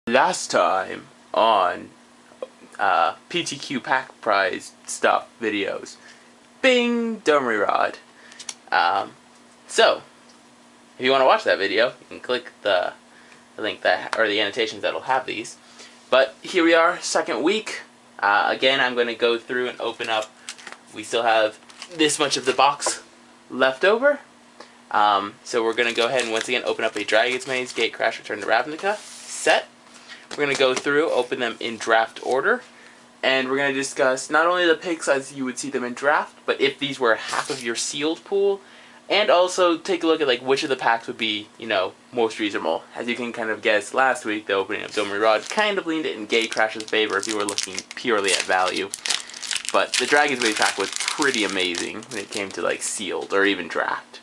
Last time on PTQ pack prize stuff videos. Bing! Domery Rod. So, if you want to watch that video, you can click the link that, or the annotations that'll have these. But here we are, second week. Again, I'm going to go through and open up. We still have this much of the box left over. So we're going to go ahead and once again open up a Dragon's Maze, Gatecrash, Return to Ravnica set. We're going to go through, open them in draft order, and we're going to discuss not only the picks as you would see them in draft, but if these were half of your sealed pool, and also take a look at like which of the packs would be, you know, most reasonable. As you can kind of guess, last week the opening of Domery Rod kind of leaned it in Gatecrash's favor if you were looking purely at value. But the Dragon's Maze pack was pretty amazing when it came to like sealed or even draft.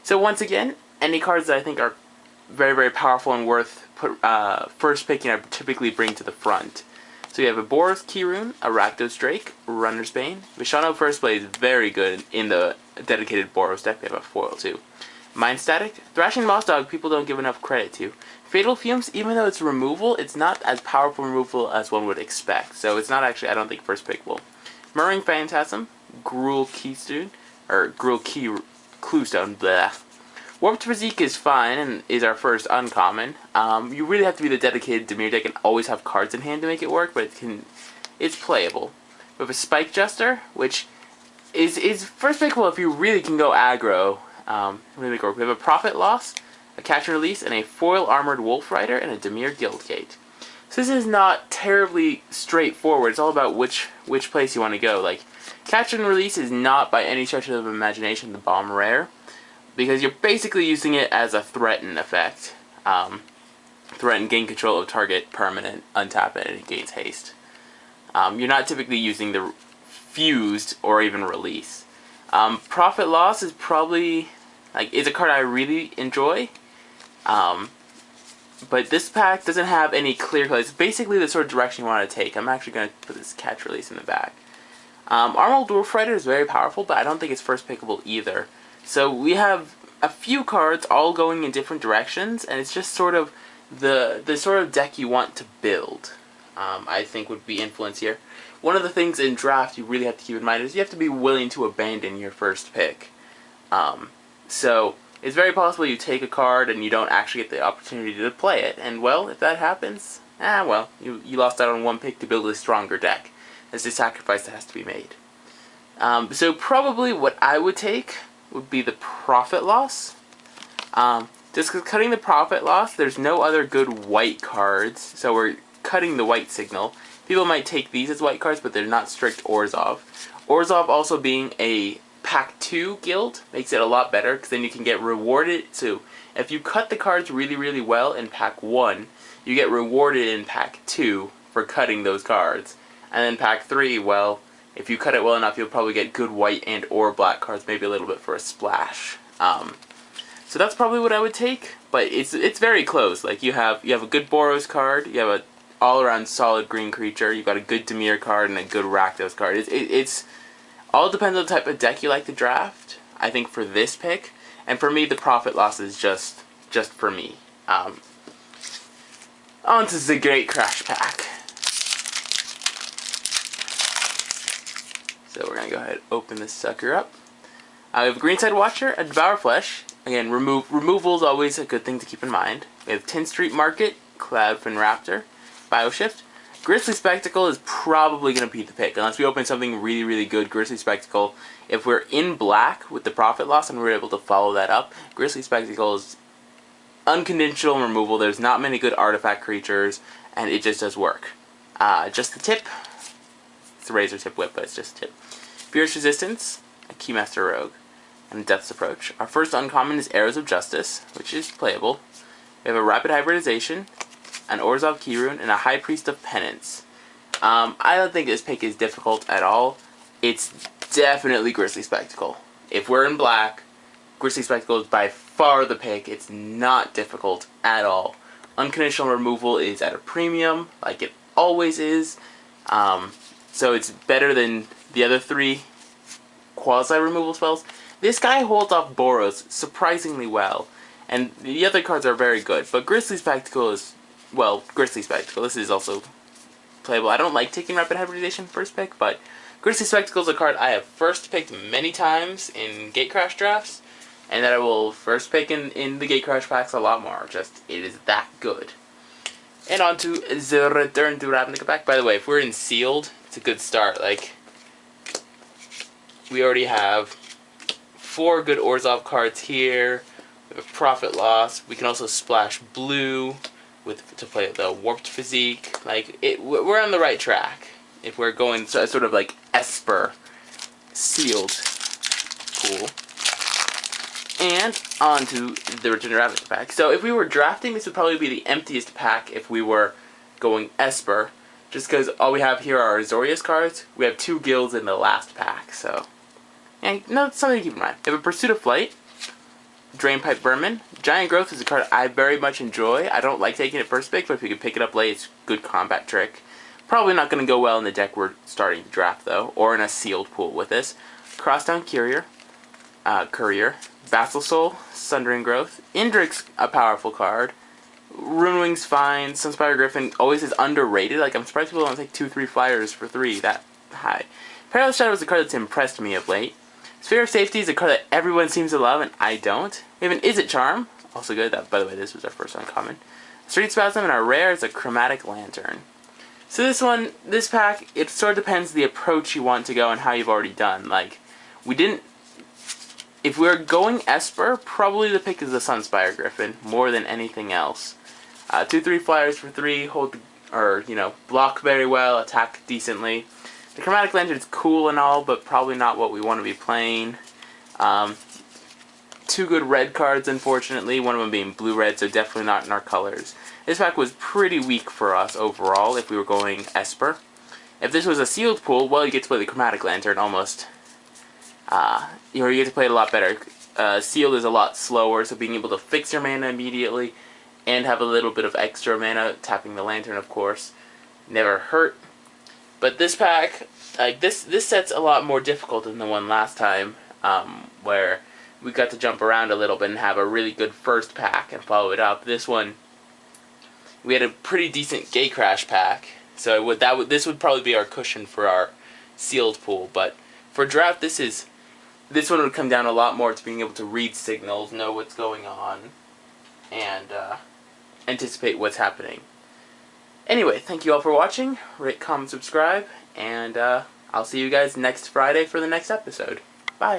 So once again, any cards that I think are very, very powerful and worth first picking, I typically bring to the front. So you have a Boros Keyrune, a Rakdos Drake, Runner's Bane. Vishano First Blade is very good in the dedicated Boros deck. We have a foil too. Mind Static, Thrashing Moss Dog, people don't give enough credit to. Fatal Fumes, even though it's removal, it's not as powerful removal as one would expect. So it's not actually, I don't think, first pickable. Murmuring Phantasm, Gruul Keystone, or Gruul Cluestone, blah. Warped Physique is fine and is our first uncommon. You really have to be the dedicated Dimir deck and always have cards in hand to make it work, but it's playable. We have a Spike Jester, which is first pickable if you really can go aggro. We have a Profit Loss, a Catch and Release, and a Foil Armored Wolf Rider, and a Dimir Guildgate. So this is not terribly straightforward. It's all about which place you want to go. Like, Catch and Release is not by any stretch of imagination the bomb rare, because you're basically using it as a threaten effect. Threaten, gain control of target, permanent, untap it, and it gains haste. You're not typically using the fused or even release. Profit Loss is probably, like, it's a card I really enjoy. But this pack doesn't have any clear cut. It's basically the sort of direction you want to take. I'm actually going to put this Catch Release in the back. Armored Wolf Rider is very powerful, but I don't think it's first pickable either. So we have a few cards all going in different directions, and it's just sort of the sort of deck you want to build, I think would be influenced here. One of the things in draft you really have to keep in mind is you have to be willing to abandon your first pick. So it's very possible you take a card and you don't actually get the opportunity to play it, and well, if that happens, well, you lost out on one pick to build a stronger deck. It's a sacrifice that has to be made. So probably what I would take would be the Profit Loss. Just because cutting the Profit Loss, there's no other good white cards, so we're cutting the white signal. People might take these as white cards, but they're not strict Orzhov. Orzhov also being a Pack 2 guild makes it a lot better, because then you can get rewarded. So if you cut the cards really, really well in Pack 1, you get rewarded in Pack 2 for cutting those cards. And then Pack 3, well, if you cut it well enough, you'll probably get good white and or black cards, maybe a little bit for a splash. So that's probably what I would take, but it's very close. Like you have a good Boros card, you have a all-around solid green creature, you've got a good Dimir card and a good Rakdos card. It's all depends on the type of deck you like to draft, I think, for this pick. And for me, the Profit Loss is just for me. On to the Gatecrash pack. So we're going to go ahead and open this sucker up. We have a Greenside Watcher, a Devour Flesh. Again, removal is always a good thing to keep in mind. We have 10th Street Market, Cloudfin Raptor, Bioshift. Grisly Spectacle is probably going to be the pick. Unless we open something really, really good, Grisly Spectacle. If we're in black with the Profit Loss and we're able to follow that up, Grisly Spectacle is unconditional removal. There's not many good artifact creatures, and it just does work. Just the tip. It's a razor tip whip, but it's just a tip. Fierce Resistance, a Keymaster Rogue, and Death's Approach. Our first uncommon is Arrows of Justice, which is playable. We have a Rapid Hybridization, an Orzhov Keyrune, and a High Priest of Penance. I don't think this pick is difficult at all. It's definitely Grisly Spectacle. If we're in black, Grisly Spectacle is by far the pick. It's not difficult at all. Unconditional removal is at a premium, like it always is. So it's better than the other three quasi-removal spells. This guy holds off Boros surprisingly well, and the other cards are very good, but Grisly Spectacle is well, Grizzly Spectacle. This is also playable. I don't like taking Rapid Hybridization first pick, but Grizzly Spectacle is a card I have first picked many times in Gatecrash drafts, and that I will first pick in the Gatecrash packs a lot more. Just, it is that good. And on to the Return to Ravnica pack. By the way, if we're in Sealed, it's a good start. Like, we already have 4 good Orzhov cards here. We have a Profit Loss. We can also splash blue to play the Warped Physique. Like, we're on the right track if we're going sort of like Esper Sealed pool. And on to the Return to Ravnica pack. So if we were drafting, this would probably be the emptiest pack if we were going Esper. Just because all we have here are Azorius cards. We have 2 guilds in the last pack, so... And no, something to keep in mind. We have a Pursuit of Flight, Drainpipe Vermin. Giant Growth is a card I very much enjoy. I don't like taking it first pick, but if you can pick it up late, it's a good combat trick. Probably not going to go well in the deck we're starting to draft, though, or in a sealed pool with this. Crosstown Courier, Vassal Soul, Sundering Growth. Indrik's a powerful card. Runewing's fine. Sunspire Griffin always is underrated. Like, I'm surprised people don't take 2-3 flyers for 3 that high. Perilous Shadow is a card that's impressed me of late. Sphere of Safety is a card that everyone seems to love, and I don't. We have an Is It Charm, also good. That, by the way, this was our first uncommon. Street Spasm, and our rare is a Chromatic Lantern. So this pack, it sort of depends the approach you want to go and how you've already done. Like, if we're going Esper, probably the pick is the Sunspire Griffin, more than anything else. 2-3 flyers for 3, block very well, attack decently. The Chromatic Lantern is cool and all, but probably not what we want to be playing. 2 good red cards, unfortunately, one of them being blue-red, so definitely not in our colors. This pack was pretty weak for us overall if we were going Esper. If this was a sealed pool, well, you get to play the Chromatic Lantern almost. You get to play it a lot better. Sealed is a lot slower, so being able to fix your mana immediately and have a little bit of extra mana, tapping the Lantern, of course, never hurt. But this pack, like this set's a lot more difficult than the one last time, where we got to jump around a little bit and have a really good first pack and follow it up. This one, we had a pretty decent Gatecrash pack, so this would probably be our cushion for our sealed pool. But for draft, this one would come down a lot more to being able to read signals, know what's going on, and anticipate what's happening. Anyway, thank you all for watching. Rate, comment, subscribe, and I'll see you guys next Friday for the next episode. Bye.